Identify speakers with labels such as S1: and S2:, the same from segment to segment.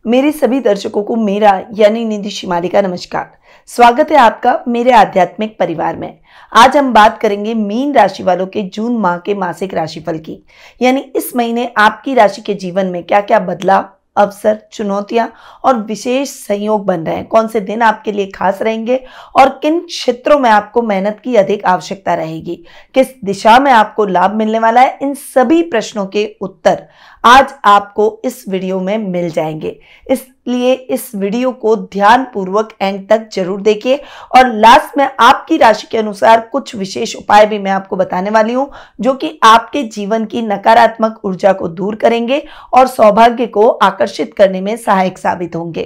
S1: मेरे सभी दर्शकों को मेरा यानी निधि शिमाली का नमस्कार। स्वागत है आपका मेरे आध्यात्मिक परिवार में। आज हम बात करेंगे मीन राशि वालों के जून माह के मासिक राशिफल की, यानी इस महीने आपकी राशि के जीवन में क्या क्या बदलाव, अवसर, चुनौतियां और विशेष संयोग बन रहे हैं, कौन से दिन आपके लिए खास रहेंगे और किन क्षेत्रों में आपको मेहनत की अधिक आवश्यकता रहेगी, किस दिशा में आपको लाभ मिलने वाला है। इन सभी प्रश्नों के उत्तर आज आपको इस वीडियो में मिल जाएंगे, इसलिए इस वीडियो को ध्यान पूर्वक एंड तक जरूर देखिए और लास्ट में आपकी राशि के अनुसार कुछ विशेष उपाय भी मैं आपको बताने वाली हूं, जो कि आपके जीवन की नकारात्मक ऊर्जा को दूर करेंगे और सौभाग्य को आकर्षित करने में सहायक साबित होंगे।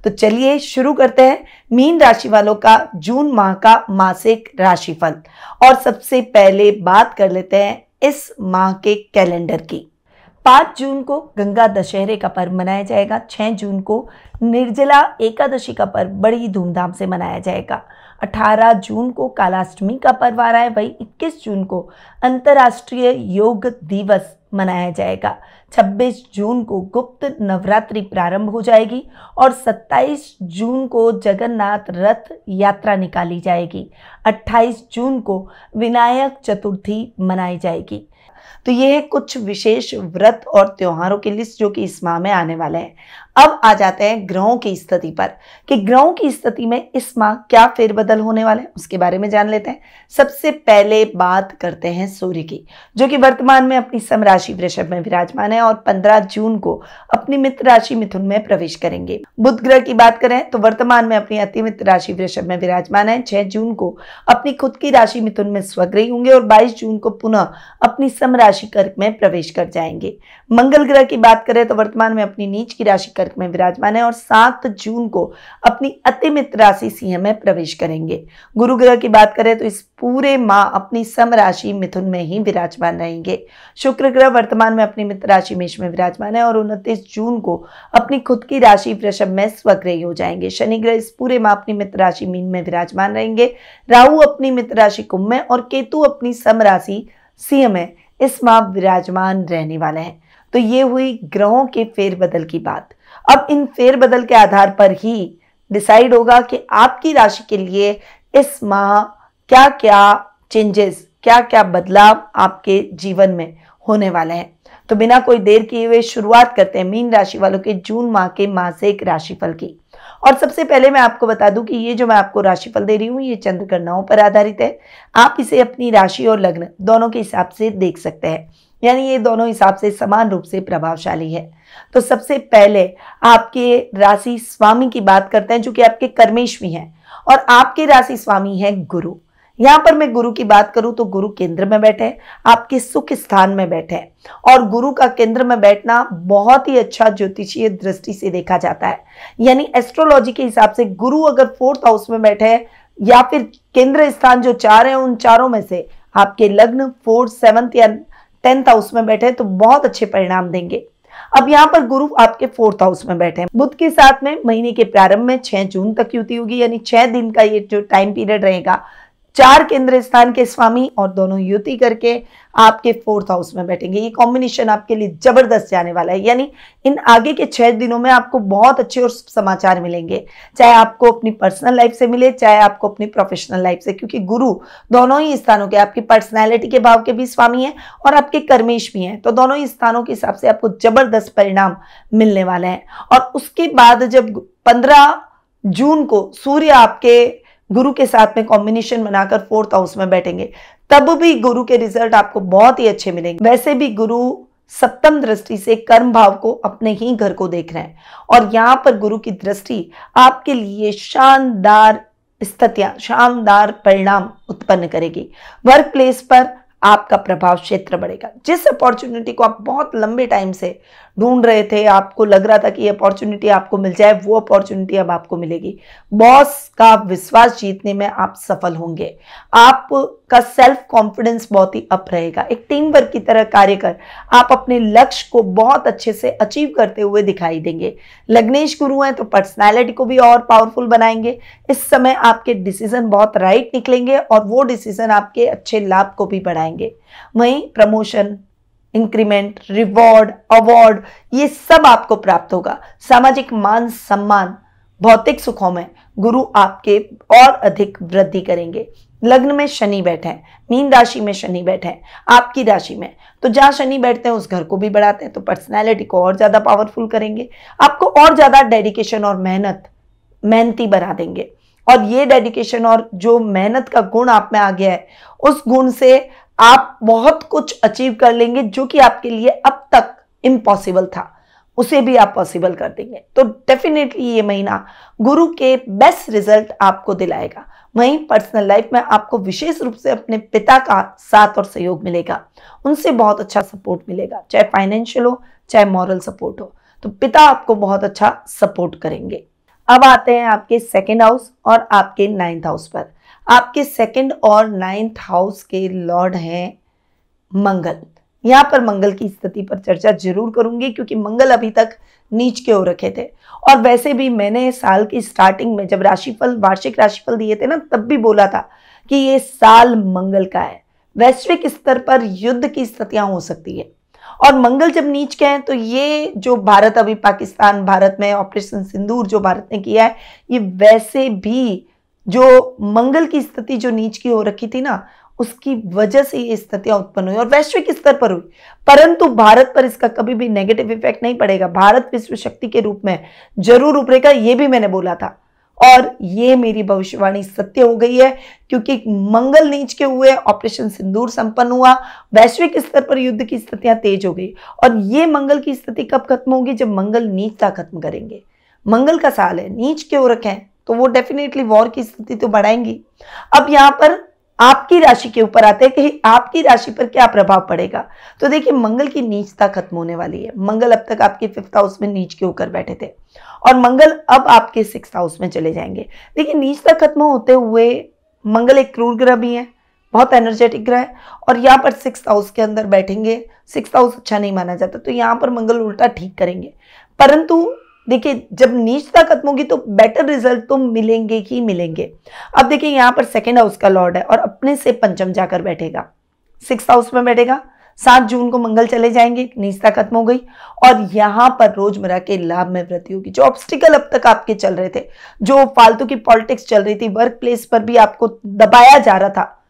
S1: तो चलिए शुरू करते हैं मीन राशि वालों का जून माह का मासिक राशिफल। और सबसे पहले बात कर लेते हैं इस माह के कैलेंडर की। 5 जून को गंगा दशहरे का पर्व मनाया जाएगा। 6 जून को निर्जला एकादशी का पर्व बड़ी धूमधाम से मनाया जाएगा। 18 जून को कालाष्टमी का पर्व आ रहा है। वही 21 जून को अंतर्राष्ट्रीय योग दिवस मनाया जाएगा। 26 जून को गुप्त नवरात्रि प्रारंभ हो जाएगी और 27 जून को जगन्नाथ रथ यात्रा निकाली जाएगी। 28 जून को विनायक चतुर्थी मनाई जाएगी। तो ये है कुछ विशेष व्रत और त्योहारों की लिस्ट जो कि इस माह में आने वाले हैं। अब आ जाते हैं ग्रहों की स्थिति पर कि ग्रहों की स्थिति में इस माह क्या फेरबदल होने वाले हैं, उसके बारे में जान लेते हैं। सबसे पहले बात करते हैं सूर्य की, जो कि वर्तमान में अपनी सम राशि वृषभ में विराजमान है और 15 जून को अपनी मित्र राशि मिथुन में प्रवेश करेंगे। बुध ग्रह की बात करें तो वर्तमान में अपनी अति मित्र राशि वृषभ में विराजमान है। 6 जून को अपनी खुद की राशि मिथुन में स्वग्रही होंगे और 22 जून को पुनः अपनी सम राशि कर्क में प्रवेश कर जाएंगे। मंगल ग्रह की बात करें तो वर्तमान में अपनी नीच की राशि कर्क में विराजमान है और 7 जून को अपनी अति मित्र राशि सिंह में प्रवेश करेंगे। गुरु ग्रह की बात करें तो इस पूरे माह अपनी सम राशि मिथुन में ही विराजमान रहेंगे। शुक्र ग्रह वर्तमान में अपनी मित्र राशि मेष में विराजमान है और 29 जून को अपनी खुद की राशि वृषभ में स्वग्रही हो जाएंगे। शनि ग्रह इस पूरे माह अपनी मित्र राशि मीन में विराजमान रहेंगे। राहु अपनी मित्र राशि कुंभ में और केतु अपनी सम राशि सिंह में इस माह विराजमान रहने वाले हैं। तो ये हुई ग्रहों के फेरबदल की बात। अब इन फेरबदल के आधार पर ही डिसाइड होगा कि आपकी राशि के लिए इस माह क्या क्या चेंजेस, क्या क्या बदलाव आपके जीवन में होने वाले हैं। तो बिना कोई देर किए हुए शुरुआत करते हैं मीन राशि वालों के जून माह के मासिक राशिफल की। और सबसे पहले मैं आपको बता दूं कि ये जो मैं आपको राशिफल दे रही हूँ ये चंद्र गणनाओं पर आधारित है। आप इसे अपनी राशि और लग्न दोनों के हिसाब से देख सकते हैं, यानी ये दोनों हिसाब से समान रूप से प्रभावशाली है। तो सबसे पहले आपके राशि स्वामी की बात करते हैं, जो कि आपके कर्मेश्वी हैं और आपके राशि स्वामी है गुरु। यहां पर मैं गुरु की बात करूं तो गुरु केंद्र में बैठे हैं, आपके सुख स्थान में बैठे हैं और गुरु का केंद्र में बैठना बहुत ही अच्छा ज्योतिषीय दृष्टि से देखा जाता है। यानी एस्ट्रोलॉजी के हिसाब से गुरु अगर 4th हाउस में बैठे हैं या फिर केंद्र स्थान जो 4 है उन चारों में से आपके लग्न 4th, 7th या 10th हाउस में बैठे तो बहुत अच्छे परिणाम देंगे। अब यहाँ पर गुरु आपके 4th हाउस में बैठे हैं। बुध के साथ में महीने के प्रारंभ में 6 जून तक युति होगी, यानी 6 दिन का ये जो टाइम पीरियड रहेगा। 4 केंद्र स्थान के स्वामी और दोनों युति करके आपके 4th हाउस में बैठेंगे। ये कॉम्बिनेशन आपके लिए जबरदस्त जाने वाला है, यानी इन आगे के 6 दिनों में आपको बहुत अच्छे और समाचार मिलेंगे, चाहे आपको अपनी पर्सनल लाइफ से मिले चाहे आपको अपनी प्रोफेशनल लाइफ से, क्योंकि गुरु दोनों ही स्थानों के आपकी पर्सनैलिटी के भाव के भी स्वामी हैं और आपके कर्मेश भी हैं। तो दोनों ही स्थानों के हिसाब से आपको जबरदस्त परिणाम मिलने वाले हैं। और उसके बाद जब 15 जून को सूर्य आपके गुरु के साथ में कॉम्बिनेशन बनाकर 4th हाउस में बैठेंगे, तब भी गुरु के रिजल्ट आपको बहुत ही अच्छे मिलेंगे। वैसे भी गुरु सप्तम दृष्टि से कर्म भाव को अपने ही घर को देख रहे हैं और यहां पर गुरु की दृष्टि आपके लिए शानदार स्थितियां, शानदार परिणाम उत्पन्न करेगी। वर्क प्लेस पर आपका प्रभाव क्षेत्र बढ़ेगा। जिस अपॉर्चुनिटी को आप बहुत लंबे टाइम से ढूंढ रहे थे, आपको लग रहा था कि ये अपॉर्चुनिटी आपको मिल जाए, वो अपॉर्चुनिटी अब आपको मिलेगी। बॉस का विश्वास जीतने में आप सफल होंगे। आपका सेल्फ कॉन्फिडेंस बहुत ही अप रहेगा। एक टीम वर्क की तरह कार्य कर आप अपने लक्ष्य को बहुत अच्छे से अचीव करते हुए दिखाई देंगे। लग्नेश गुरु हैं तो पर्सनैलिटी को भी और पावरफुल बनाएंगे। इस समय आपके डिसीजन बहुत राइट निकलेंगे और वो डिसीजन आपके अच्छे लाभ को भी बढ़ाएंगे। वहीं प्रमोशन, इंक्रीमेंट, रिवॉर्ड, अवार्ड, ये सब आपको प्राप्त होगा। सामाजिक मान सम्मान, भौतिक सुखों में गुरु आपके और अधिक वृद्धि करेंगे। लग्न में शनि बैठे हैं, मीन राशि में शनि बैठे हैं आपकी राशि में, तो जहां शनि बैठते हैं उस घर को भी बढ़ाते हैं, तो पर्सनैलिटी को और ज्यादा पावरफुल करेंगे, आपको और ज्यादा डेडिकेशन और मेहनती बना देंगे। और ये डेडिकेशन और जो मेहनत का गुण आप में आ गया है, उस गुण से आप बहुत कुछ अचीव कर लेंगे जो कि आपके लिए अब तक इम्पॉसिबल था, उसे भी आप पॉसिबल कर देंगे। तो डेफिनेटली ये महीना गुरु के बेस्ट रिजल्ट आपको दिलाएगा। वहीं पर्सनल लाइफ में आपको विशेष रूप से अपने पिता का साथ और सहयोग मिलेगा, उनसे बहुत अच्छा सपोर्ट मिलेगा, चाहे फाइनेंशियल हो चाहे मॉरल सपोर्ट हो, तो पिता आपको बहुत अच्छा सपोर्ट करेंगे। अब आते हैं आपके सेकंड हाउस और आपके 9th हाउस पर। आपके सेकंड और 9th हाउस के लॉर्ड हैं मंगल। यहां पर मंगल की स्थिति पर चर्चा जरूर करूंगी क्योंकि मंगल अभी तक नीच के हो रखे थे, और वैसे भी मैंने साल की स्टार्टिंग में जब वार्षिक राशिफल दिए थे ना, तब भी बोला था कि ये साल मंगल का है। वैश्विक स्तर पर युद्ध की स्थितियां हो सकती है, और मंगल जब नीच के हैं तो ये जो भारत अभी पाकिस्तान, भारत में ऑपरेशन सिंदूर जो भारत ने किया है, ये वैसे भी जो मंगल की स्थिति जो नीच की हो रखी थी ना, उसकी वजह से ये स्थितियां उत्पन्न हुई और वैश्विक स्तर पर हुई, परंतु भारत पर इसका कभी भी नेगेटिव इफेक्ट नहीं पड़ेगा। भारत विश्व शक्ति के रूप में जरूर उभरेगा, ये भी मैंने बोला था, और ये मेरी भविष्यवाणी सत्य हो गई है क्योंकि मंगल नीच के हुए, ऑपरेशन सिंदूर संपन्न हुआ, वैश्विक स्तर पर युद्ध की स्थितियां तेज हो गई। और ये मंगल की स्थिति कब खत्म होगी? जब मंगल नीचता खत्म करेंगे। मंगल का साल है, नीच के हो रखे हैं, तो वो डेफिनेटली वॉर की स्थिति तो बढ़ाएंगी। अब यहां पर आपकी राशि के ऊपर आते हैं कि आपकी राशि पर क्या प्रभाव पड़ेगा। तो देखिए, मंगल की नीचता खत्म होने वाली है। मंगल अब तक आपके 5th हाउस में नीच के होकर बैठे थे, और मंगल अब आपके 6th हाउस में चले जाएंगे। देखिए, नीचता खत्म होते हुए मंगल एक क्रूर ग्रह भी है, बहुत एनर्जेटिक ग्रह है, और यहाँ पर 6th हाउस के अंदर बैठेंगे। 6th हाउस अच्छा नहीं माना जाता, तो यहाँ पर मंगल उल्टा ठीक करेंगे। परंतु देखिए, जब नीचता खत्म होगी तो बेटर रिजल्ट तो मिलेंगे ही मिलेंगे। अब देखिए, यहाँ पर 2nd हाउस का लॉर्ड है और अपने से पंचम जाकर बैठेगा, 6th हाउस में बैठेगा। 7 जून को मंगल चले जाएंगे, नीचता खत्म हो गई, और यहाँ पर रोजमर्रा के लाभ में वृद्धि होगी। जो ऑब्स्टिकल अब तक आपके चल रहे थे, जो फालतू की पॉलिटिक्स चल रही थी, वर्क प्लेस पर भी आपको दबाया जा रहा था,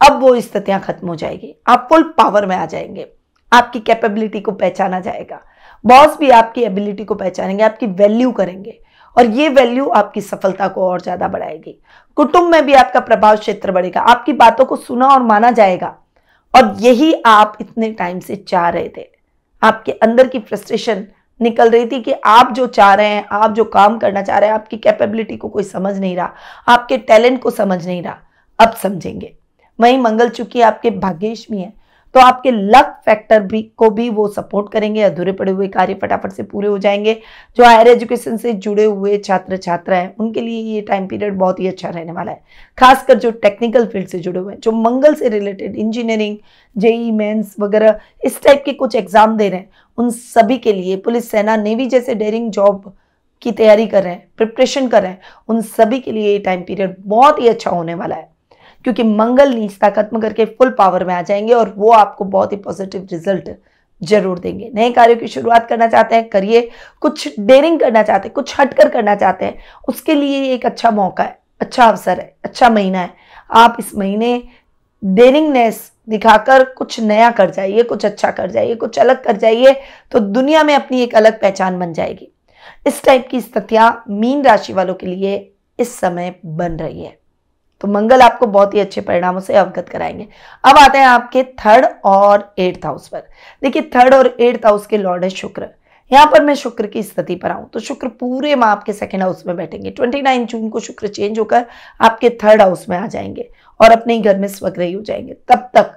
S1: अब वो स्थितियां खत्म हो जाएगी। आप फुल पावर में आ जाएंगे, आपकी कैपेबिलिटी को पहचाना जाएगा, बॉस भी आपकी एबिलिटी को पहचानेंगे, आपकी वैल्यू करेंगे, और ये वैल्यू आपकी सफलता को और ज्यादा बढ़ाएगी। कुटुंब में भी आपका प्रभाव क्षेत्र बढ़ेगा, आपकी बातों को सुना और माना जाएगा, और यही आप इतने टाइम से चाह रहे थे। आपके अंदर की फ्रस्ट्रेशन निकल रही थी कि आप जो चाह रहे हैं, आप जो काम करना चाह रहे हैं, आपकी कैपेबिलिटी को कोई समझ नहीं रहा, आपके टैलेंट को समझ नहीं रहा, अब समझेंगे। वहीं मंगल चूंकि आपके भाग्येश में है, तो आपके लक फैक्टर को भी वो सपोर्ट करेंगे। अधूरे पड़े हुए कार्य फटाफट से पूरे हो जाएंगे। जो हायर एजुकेशन से जुड़े हुए छात्र छात्रा हैं, उनके लिए ये टाइम पीरियड बहुत ही अच्छा रहने वाला है। खासकर जो टेक्निकल फील्ड से जुड़े हुए हैं, जो मंगल से रिलेटेड इंजीनियरिंग, जेई मेंस वगैरह इस टाइप के कुछ एग्जाम दे रहे हैं, उन सभी के लिए, पुलिस, सेना, नेवी जैसे डेयरिंग जॉब की तैयारी कर रहे हैं, प्रिपरेशन कर रहे हैं, उन सभी के लिए ये टाइम पीरियड बहुत ही अच्छा होने वाला है, क्योंकि मंगल नीचता खत्म करके फुल पावर में आ जाएंगे, और वो आपको बहुत ही पॉजिटिव रिजल्ट जरूर देंगे। नए कार्यों की शुरुआत करना चाहते हैं, करिए। कुछ डेयरिंग करना चाहते हैं, कुछ हटकर करना चाहते हैं, उसके लिए एक अच्छा मौका है, अच्छा अवसर है, अच्छा महीना है। आप इस महीने डेयरिंगनेस दिखाकर कुछ नया कर जाइए, कुछ अच्छा कर जाइए, कुछ अलग कर जाइए, तो दुनिया में अपनी एक अलग पहचान बन जाएगी। इस टाइप की स्थितियां मीन राशि वालों के लिए इस समय बन रही है, तो मंगल आपको बहुत ही अच्छे परिणामों से अवगत कराएंगे। अब आते हैं आपके 3rd और 8th हाउस पर। देखिए, 3rd और 8th हाउस के लॉर्ड है शुक्र। यहां पर मैं शुक्र की स्थिति पर आऊं तो शुक्र पूरे माह आपके 2nd हाउस में बैठेंगे। 29 जून को शुक्र चेंज होकर आपके 3rd हाउस में आ जाएंगे और अपने ही घर में स्वग्रही हो जाएंगे। तब तक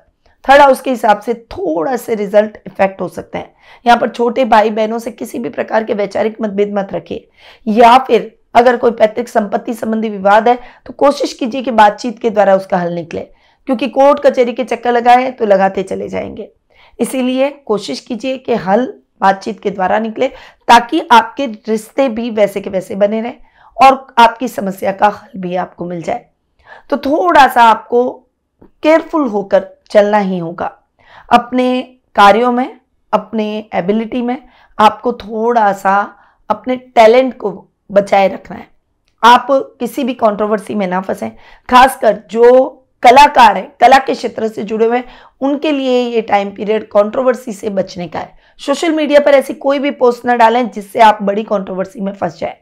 S1: 3rd हाउस के हिसाब से थोड़ा से रिजल्ट इफेक्ट हो सकते हैं। यहाँ पर छोटे भाई बहनों से किसी भी प्रकार के वैचारिक मतभेद मत रखिए, या फिर अगर कोई पैतृक संपत्ति संबंधी विवाद है तो कोशिश कीजिए कि बातचीत के द्वारा उसका हल निकले, क्योंकि कोर्ट कचहरी के चक्कर लगाए तो लगाते चले जाएंगे। इसीलिए कोशिश कीजिए कि हल बातचीत के द्वारा निकले, ताकि आपके रिश्ते भी वैसे के वैसे बने रहें और आपकी समस्या का हल भी आपको मिल जाए। तो थोड़ा सा आपको केयरफुल होकर चलना ही होगा। अपने कार्यों में, अपने एबिलिटी में आपको थोड़ा सा अपने टैलेंट को बचाए रखना है। आप किसी भी कंट्रोवर्सी में ना फंसें। खासकर जो कलाकार हैं, कला के क्षेत्र से जुड़े हुए हैं, उनके लिए ये टाइम पीरियड कंट्रोवर्सी से बचने का है। सोशल मीडिया पर ऐसी कोई भी पोस्ट न डालें जिससे आप बड़ी कंट्रोवर्सी में फंस जाए।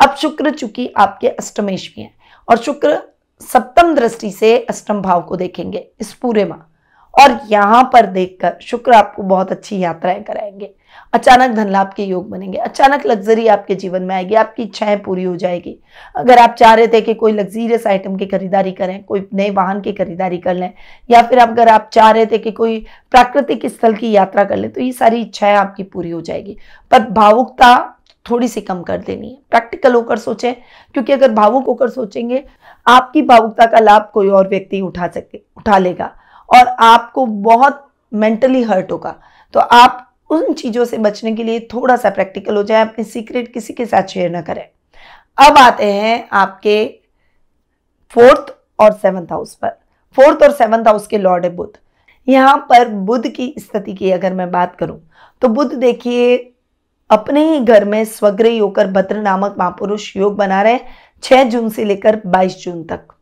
S1: अब शुक्र चूंकि आपके अष्टमेश में है और शुक्र सप्तम दृष्टि से अष्टम भाव को देखेंगे इस पूरे माह, और यहां पर देखकर शुक्र आपको बहुत अच्छी यात्राएं कराएंगे। अचानक धन लाभ के योग बनेंगे, अचानक लग्जरी आपके जीवन में आएगी, आपकी इच्छाएं पूरी हो जाएगी। अगर आप चाह रहे थे कि कोई लग्जरियस आइटम की खरीदारी करें, कोई नए वाहन की खरीदारी कर लें, या फिर अगर आप चाह रहे थे कि कोई प्राकृतिक स्थल की यात्रा कर लें, तो ये सारी इच्छाएं आपकी पूरी हो जाएगी। पर भावुकता थोड़ी सी कम कर देनी है, प्रैक्टिकल होकर सोचें, क्योंकि अगर भावुक होकर सोचेंगे आपकी भावुकता का लाभ कोई और व्यक्ति उठा लेगा और आपको बहुत मेंटली हर्ट होगा। तो आप उन चीजों से बचने के लिए थोड़ा सा प्रैक्टिकल हो जाए, अपने सीक्रेट किसी के साथ शेयर ना करें। अब आते हैं आपके 4th और 7th हाउस पर। 4th और 7th हाउस के लॉर्ड है बुध। यहां पर बुध की स्थिति की अगर मैं बात करूं तो बुध देखिए अपने ही घर में स्वग्रही होकर भद्र नामक महापुरुष योग बना रहे 6 जून से लेकर 22 जून तक।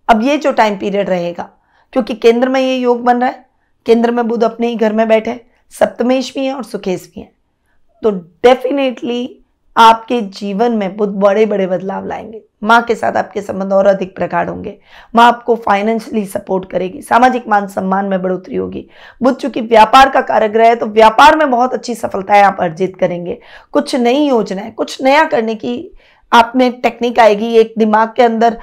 S1: अब ये जो टाइम पीरियड रहेगा, क्योंकि केंद्र में ये योग बन रहा है, केंद्र में बुध अपने ही घर में बैठे, सप्तमेश भी है और सुखेश भी है, तो डेफिनेटली आपके जीवन में बुध बड़े बड़े बदलाव लाएंगे। माँ के साथ आपके संबंध और अधिक प्रगाढ़ होंगे। माँ आपको फाइनेंशियली सपोर्ट करेगी, सामाजिक मान सम्मान में बढ़ोतरी होगी। बुध चूंकि व्यापार का कारक ग्रह है, तो व्यापार में बहुत अच्छी सफलताएं आप अर्जित करेंगे। कुछ नई योजनाएं, कुछ नया करने की आप में टेक्निक आएगी, एक दिमाग के अंदर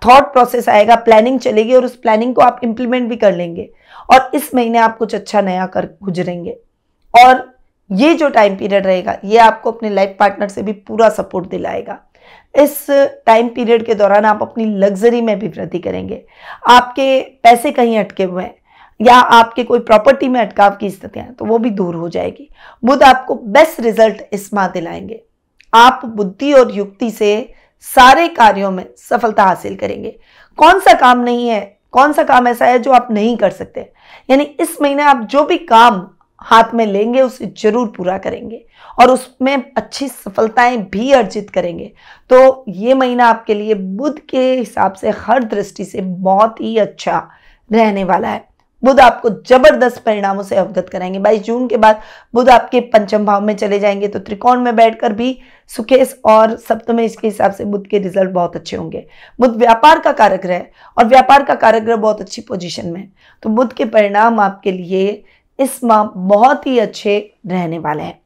S1: थॉट प्रोसेस आएगा, प्लानिंग चलेगी और उस प्लानिंग को आप इंप्लीमेंट भी कर लेंगे। और इस महीने आप कुछ अच्छा नया कर गुजरेंगे। और ये जो टाइम पीरियड रहेगा, ये आपको अपने लाइफ पार्टनर से भी पूरा सपोर्ट दिलाएगा। इस टाइम पीरियड के दौरान आप अपनी लग्जरी में भी वृद्धि करेंगे। आपके पैसे कहीं अटके हुए हैं या आपके कोई प्रॉपर्टी में अटकाव की स्थितियां हैं, तो वो भी दूर हो जाएगी। बुध आपको बेस्ट रिजल्ट इस माह दिलाएंगे। आप बुद्धि और युक्ति से सारे कार्यों में सफलता हासिल करेंगे। कौन सा काम नहीं है, कौन सा काम ऐसा है जो आप नहीं कर सकते, यानी इस महीने आप जो भी काम हाथ में लेंगे उसे जरूर पूरा करेंगे और उसमें अच्छी सफलताएं भी अर्जित करेंगे। तो ये महीना आपके लिए बुध के हिसाब से हर दृष्टि से बहुत ही अच्छा रहने वाला है। बुध आपको जबरदस्त परिणामों से अवगत कराएंगे। 22 जून के बाद बुध आपके पंचम भाव में चले जाएंगे, तो त्रिकोण में बैठकर भी सुखेश और सप्तमेश के हिसाब से बुध के रिजल्ट बहुत अच्छे होंगे। बुध व्यापार का कारक ग्रह और व्यापार का कारक ग्रह बहुत अच्छी पोजीशन में है, तो बुध के परिणाम आपके लिए इस माह बहुत ही अच्छे रहने वाले हैं।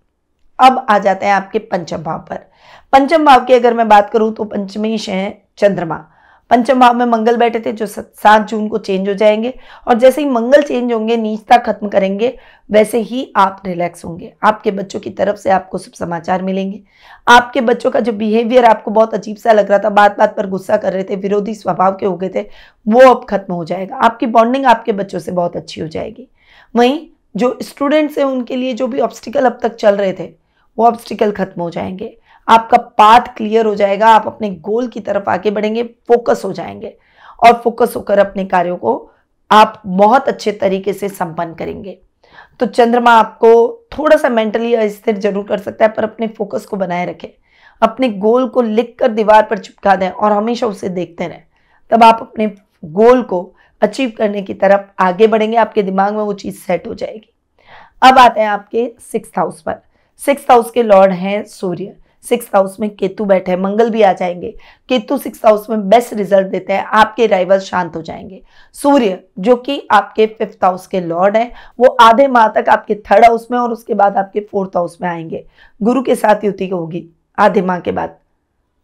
S1: अब आ जाते हैं आपके पंचम भाव पर। पंचम भाव की अगर मैं बात करूं तो पंचमेश है चंद्रमा। पंचम भाव में मंगल बैठे थे जो 7 जून को चेंज हो जाएंगे, और जैसे ही मंगल चेंज होंगे, नीचता खत्म करेंगे, वैसे ही आप रिलैक्स होंगे। आपके बच्चों की तरफ से आपको शुभ समाचार मिलेंगे। आपके बच्चों का जो बिहेवियर आपको बहुत अजीब सा लग रहा था, बात बात पर गुस्सा कर रहे थे, विरोधी स्वभाव के हो गए थे, वो अब खत्म हो जाएगा। आपकी बॉन्डिंग आपके बच्चों से बहुत अच्छी हो जाएगी। वहीं जो स्टूडेंट्स हैं उनके लिए जो भी ऑब्स्टिकल अब तक चल रहे थे, वो ऑब्स्टिकल खत्म हो जाएंगे। आपका पाथ क्लियर हो जाएगा, आप अपने गोल की तरफ आगे बढ़ेंगे, फोकस हो जाएंगे और फोकस होकर अपने कार्यों को आप बहुत अच्छे तरीके से संपन्न करेंगे। तो चंद्रमा आपको थोड़ा सा मेंटली अस्थिर जरूर कर सकता है, पर अपने फोकस को बनाए रखें। अपने गोल को लिखकर दीवार पर चिपका दें और हमेशा उसे देखते रहें, तब आप अपने गोल को अचीव करने की तरफ आगे बढ़ेंगे। आपके दिमाग में वो चीज सेट हो जाएगी। अब आते हैं आपके 6th हाउस पर। 6th हाउस के लॉर्ड हैं सूर्य। 6th हाउस में केतु बैठे हैं, मंगल भी आ जाएंगे। केतु 6th हाउस में बेस्ट रिजल्ट देते हैं, आपके राइवल शांत हो जाएंगे। सूर्य जो कि आपके 5th हाउस के लॉर्ड हैं, वो आधे माह तक आपके 3rd हाउस में और उसके बाद आपके 4th हाउस में आएंगे। गुरु के साथ युति होगी आधे माह के बाद,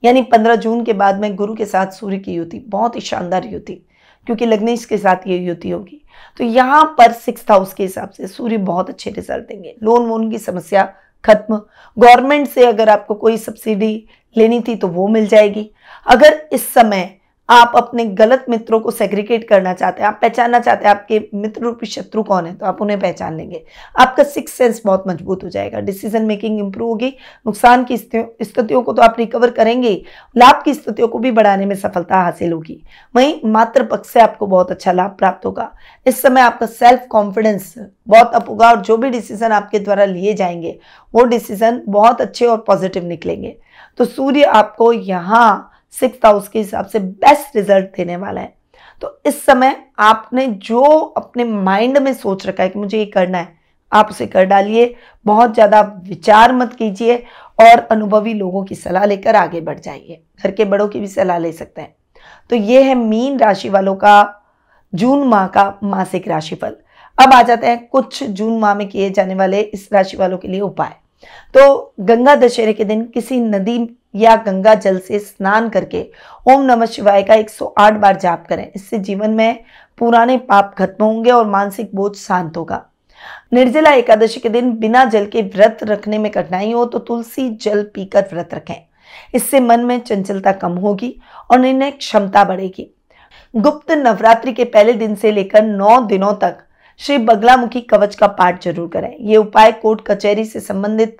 S1: यानी 15 जून के बाद में गुरु के साथ सूर्य की युति, बहुत ही शानदार युति, क्योंकि लग्नेश के साथ ये युति होगी। तो यहाँ पर 6th हाउस के हिसाब से सूर्य बहुत अच्छे रिजल्ट देंगे। लोन वोन की समस्या खत्म। गवर्नमेंट से अगर आपको कोई सब्सिडी लेनी थी तो वो मिल जाएगी। अगर इस समय आप अपने गलत मित्रों को सेग्रीगेट करना चाहते हैं, आप पहचानना चाहते हैं आपके मित्र रूपी शत्रु कौन है, तो आप उन्हें पहचान लेंगे। आपका सिक्स सेंस बहुत मजबूत हो जाएगा, डिसीजन मेकिंग इंप्रूव होगी, नुकसान की स्थितियों को तो आप रिकवर करेंगे, लाभ की स्थितियों को भी बढ़ाने में सफलता हासिल होगी। वहीं मातृ पक्ष से आपको बहुत अच्छा लाभ प्राप्त होगा। इस समय आपका सेल्फ कॉन्फिडेंस बहुत अप होगा और जो भी डिसीजन आपके द्वारा लिए जाएंगे वो डिसीजन बहुत अच्छे और पॉजिटिव निकलेंगे। तो सूर्य आपको यहाँ 6th हाउस के हिसाब से बेस्ट रिजल्ट देने वाला है। तो इस समय आपने जो अपने माइंड में सोच रखा है कि मुझे ये करना है, आप उसे कर डालिए। बहुत ज़्यादा विचार मत कीजिए और अनुभवी लोगों की सलाह लेकर आगे बढ़ जाइए। घर के बड़ों की भी सलाह ले सकते हैं। तो ये है मीन राशि वालों का जून माह का मासिक राशिफल। अब आ जाते हैं कुछ जून माह में किए जाने वाले इस राशि वालों के लिए उपाय। तो गंगा दशहरे के दिन किसी नदी या गंगा जल से स्नान करके ओम नमः शिवाय का 108 बार जाप करें। इससे जीवन में पुराने पाप खत्म होंगे और मानसिक बोझ शांत होगा। निर्जला एकादशी के दिन बिना जल के व्रत रखने में कठिनाई हो तो तुलसी जल पीकर व्रत रखें। इससे मन में चंचलता कम होगी और निर्णय क्षमता बढ़ेगी। गुप्त नवरात्रि के पहले दिन से लेकर 9 दिनों तक श्री बगलामुखी कवच का पाठ जरूर करें। यह उपाय कोर्ट कचहरी से संबंधित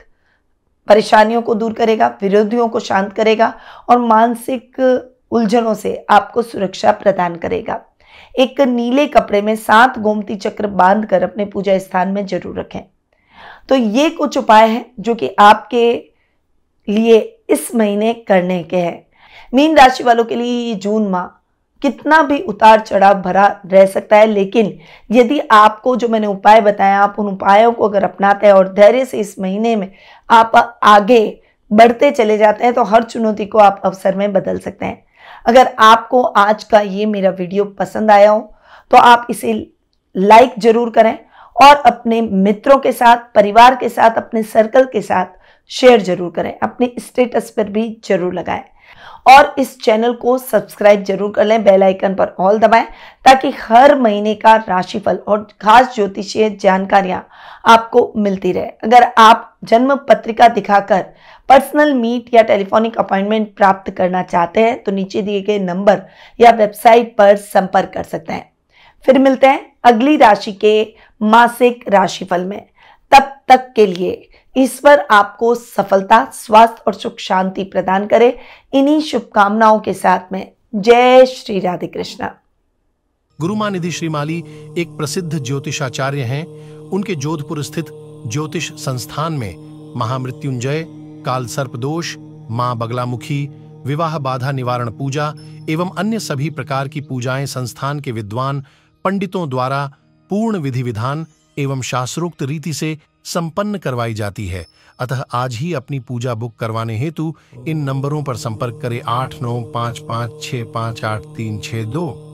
S1: परेशानियों को दूर करेगा, विरोधियों को शांत करेगा और मानसिक उलझनों से आपको सुरक्षा प्रदान करेगा। एक नीले कपड़े में 7 गोमती चक्र बांधकर अपने पूजा स्थान में जरूर रखें। तो ये कुछ उपाय हैं जो कि आपके लिए इस महीने करने के हैं। मीन राशि वालों के लिए ये जून माह कितना भी उतार चढ़ाव भरा रह सकता है, लेकिन यदि आपको जो मैंने उपाय बताया, आप उन उपायों को अगर अपनाते हैं और धैर्य से इस महीने में आप आगे बढ़ते चले जाते हैं तो हर चुनौती को आप अवसर में बदल सकते हैं। अगर आपको आज का ये मेरा वीडियो पसंद आया हो तो आप इसे लाइक जरूर करें और अपने मित्रों के साथ, परिवार के साथ, अपने सर्कल के साथ शेयर जरूर करें, अपने स्टेटस पर भी जरूर लगाएं और इस चैनल को सब्सक्राइब जरूर कर लें। बेल आइकन पर ऑल दबाएं ताकि हर महीने का राशिफल और खास ज्योतिषीय जानकारियां आपको मिलती रहे। अगर आप जन्म पत्रिका दिखाकर पर्सनल मीट या टेलीफोनिक अपॉइंटमेंट प्राप्त करना चाहते हैं तो नीचे दिए गए नंबर या वेबसाइट पर संपर्क कर सकते हैं। फिर मिलते हैं अगली राशि के मासिक राशिफल में। तब तक के लिए ईश्वर आपको सफलता, स्वास्थ्य और सुख शांति प्रदान करे। इन्हीं शुभकामनाओं के साथ में जय श्री राधे कृष्णा।
S2: गुरुमानिधि श्रीमाली एक प्रसिद्ध ज्योतिषाचार्य हैं। उनके जोधपुर स्थित ज्योतिष संस्थान में महामृत्युंजय, काल सर्प दोष, मां बगलामुखी, विवाह बाधा निवारण पूजा एवं अन्य सभी प्रकार की पूजाएं संस्थान के विद्वान पंडितों द्वारा पूर्ण विधि विधान एवं शास्त्रोक्त रीति से संपन्न करवाई जाती है। अतः आज ही अपनी पूजा बुक करवाने हेतु इन नंबरों पर संपर्क करें 8955658362।